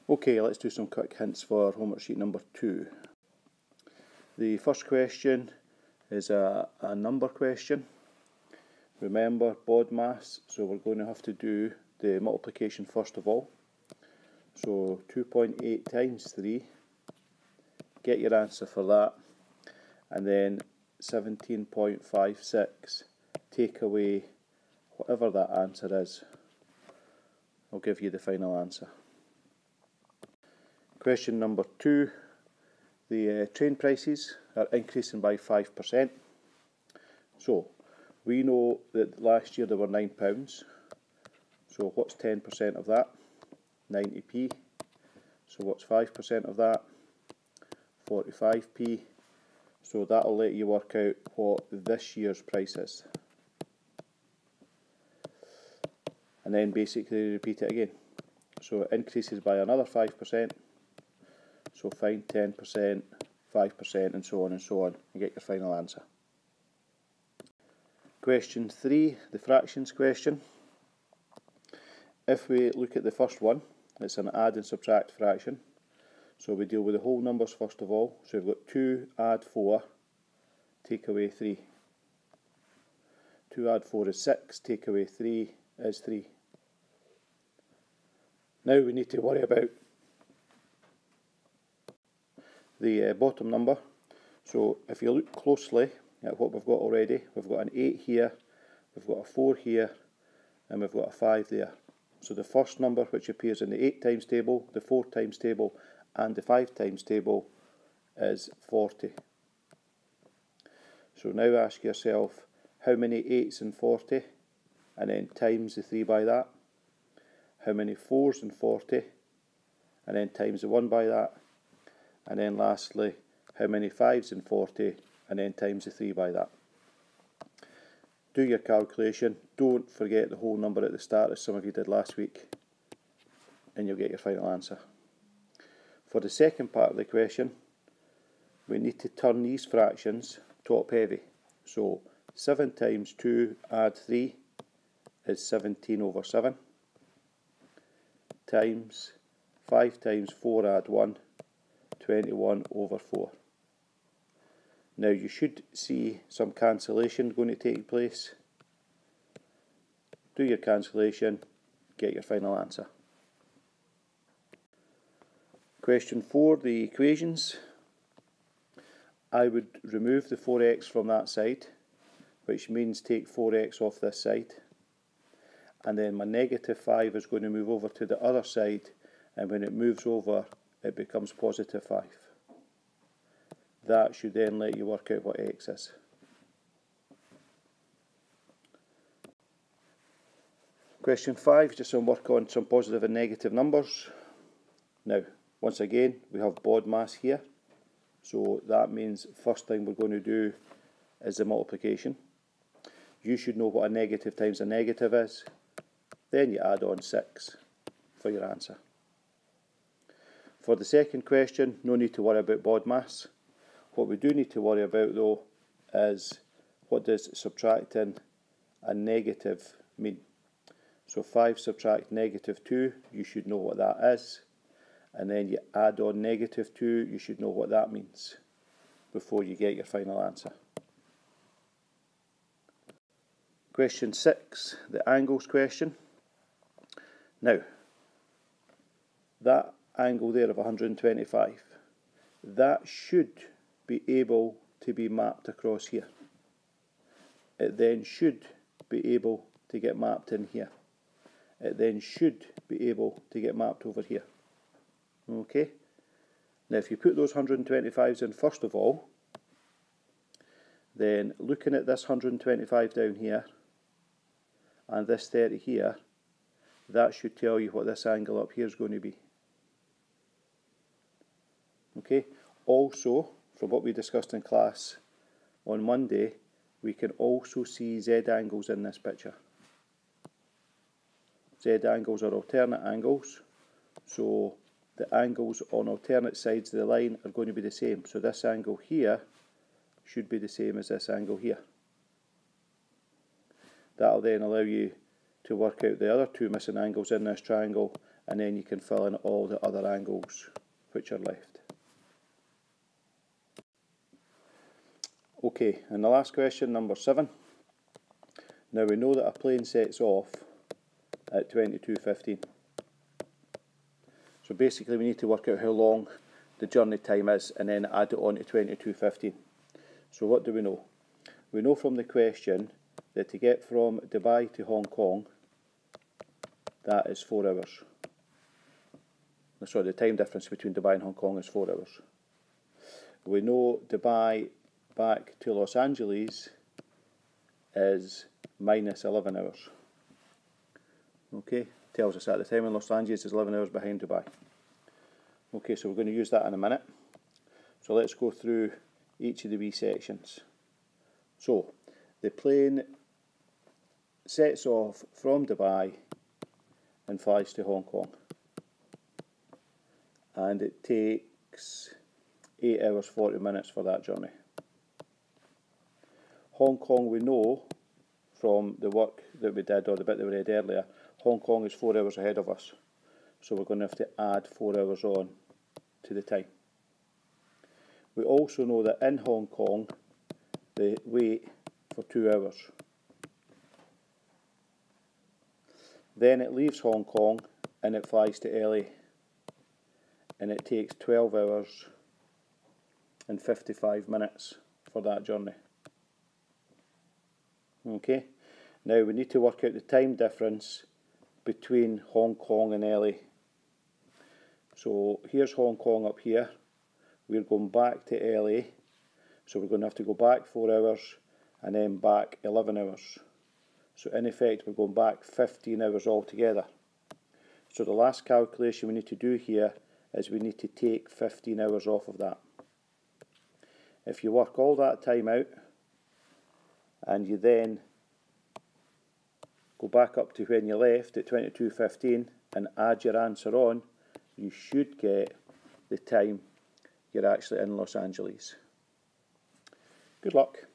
Okay, let's do some quick hints for homework sheet number 2. The first question is a number question. Remember BODMAS, so we're going to have to do the multiplication first of all. So 2.8 times 3, get your answer for that, and then 17.56, take away whatever that answer is. I'll give you the final answer. Question number 2, the train prices are increasing by 5%. So we know that last year they were £9. So what's 10% of that? 90p. So what's 5% of that? 45p. So that'll let you work out what this year's price is. And then basically repeat it again. So it increases by another 5%. So find 10%, 5%, and so on and so on, and get your final answer. Question 3, the fractions question. If we look at the first one, it's an add and subtract fraction. So we deal with the whole numbers first of all. So we've got 2 add 4, take away 3. 2 add 4 is 6, take away 3 is 3. Now we need to worry about the bottom number. So if you look closely at what we've got already, we've got an 8 here, we've got a 4 here, and we've got a 5 there. So the first number which appears in the 8 times table, the 4 times table, and the 5 times table is 40. So now ask yourself, how many 8s in 40? And then times the 3 by that. How many 4s in 40? And then times the 1 by that. And then lastly, how many 5s in 40, and then times the 3 by that. Do your calculation. Don't forget the whole number at the start, as some of you did last week, and you'll get your final answer. For the second part of the question, we need to turn these fractions top heavy. So 7 times 2 add 3 is 17 over 7, times 5 times 4 add 1, 21 over 4. Now you should see some cancellation going to take place. Do your cancellation, get your final answer. Question 4, the equations. I would remove the 4x from that side, which means take 4x off this side. And then my negative 5 is going to move over to the other side, and when it moves over, it becomes positive 5. That should then let you work out what x is. Question 5, just some work on some positive and negative numbers. Now, once again, we have BODMAS here. So that means first thing we're going to do is the multiplication. You should know what a negative times a negative is. Then you add on 6 for your answer. For the second question, no need to worry about BODMAS. What we do need to worry about though is what does subtracting a negative mean. So 5 subtract negative 2, you should know what that is. And then you add on negative 2, you should know what that means before you get your final answer. Question 6, the angles question. Now, that angle there of 125, that should be able to be mapped across here. It then should be able to get mapped in here. It then should be able to get mapped over here. Okay? Now if you put those 125s in first of all, then looking at this 125 down here, and this 30 here, that should tell you what this angle up here is going to be. Okay? Also, from what we discussed in class on Monday, we can also see Z angles in this picture. Z angles are alternate angles, so the angles on alternate sides of the line are going to be the same. So this angle here should be the same as this angle here. That will then allow you to to work out the other two missing angles in this triangle, and then you can fill in all the other angles which are left. Okay, and the last question, number 7. Now we know that a plane sets off at 22:15. So basically we need to work out how long the journey time is and then add it on to 22:15. So what do we know? We know from the question that to get from Dubai to Hong Kong, that is 4 hours. Sorry, the time difference between Dubai and Hong Kong is 4 hours. We know Dubai back to Los Angeles is minus 11 hours. Okay, tells us that the time in Los Angeles is 11 hours behind Dubai. Okay, so we're going to use that in a minute. So let's go through each of the wee sections. So, the plane sets off from Dubai and flies to Hong Kong. And it takes 8 hours 40 minutes for that journey. Hong Kong, we know from the work that we did, or the bit that we read earlier, Hong Kong is 4 hours ahead of us. So we're going to have to add 4 hours on to the time. We also know that in Hong Kong, they wait for 2 hours. Then it leaves Hong Kong and it flies to LA. And it takes 12 hours and 55 minutes for that journey. Okay, now we need to work out the time difference between Hong Kong and LA. So here's Hong Kong up here. We're going back to LA. So we're going to have to go back 4 hours and then back 11 hours. So in effect we're going back 15 hours altogether. So the last calculation we need to do here is we need to take 15 hours off of that. If you work all that time out and you then go back up to when you left at 22:15 and add your answer on, you should get the time you're actually in Los Angeles. Good luck.